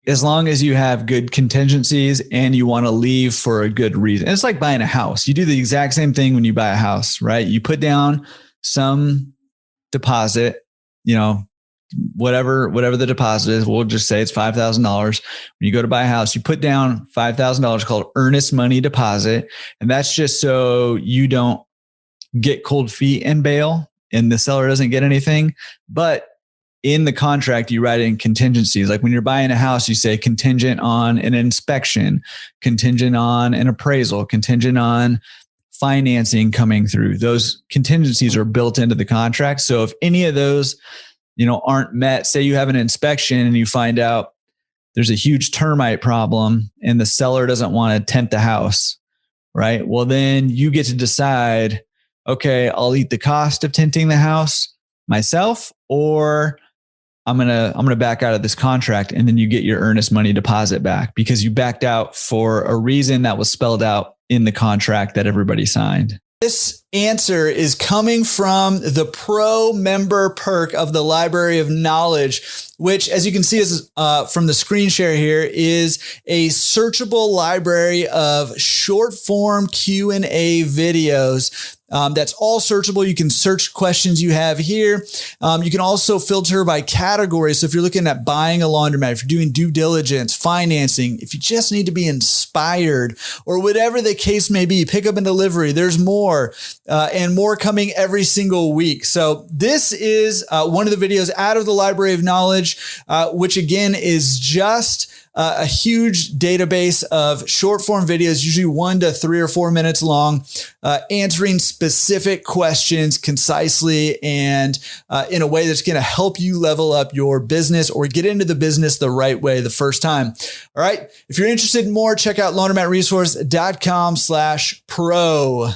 As long as you have good contingencies and you want to leave for a good reason. It's like buying a house. You do the exact same thing when you buy a house, right? You put down some deposit, whatever the deposit is. We'll just say it's $5,000. When you go to buy a house, you put down $5,000 called earnest money deposit. And that's just so you don't get cold feet and bail and the seller doesn't get anything. But in the contract, you write in contingencies. Like when you're buying a house, you say contingent on an inspection, contingent on an appraisal, contingent on financing coming through. Those contingencies are built into the contract. So if any of those, aren't met, say you have an inspection and you find out there's a huge termite problem and the seller doesn't want to tent the house, right? Well, then you get to decide, okay, I'll eat the cost of tenting the house myself, or I'm gonna back out of this contract, and then you get your earnest money deposit back because you backed out for a reason that was spelled out in the contract that everybody signed. This answer is coming from the pro member perk of the Library of Knowledge, which, as you can see is from the screen share here, is a searchable library of short form Q&A videos. That's all searchable. You can search questions you have here. You can also filter by category. So if you're looking at buying a laundromat, if you're doing due diligence, financing, if you just need to be inspired or whatever the case may be, pickup and delivery, there's more and more coming every single week. So this is one of the videos out of the Library of Knowledge, which again is just a huge database of short form videos, usually 1 to 3 or 4 minutes long, answering specific questions concisely and in a way that's going to help you level up your business or get into the business the right way the first time. All right. If you're interested in more, check out laundromatresource.com/pro.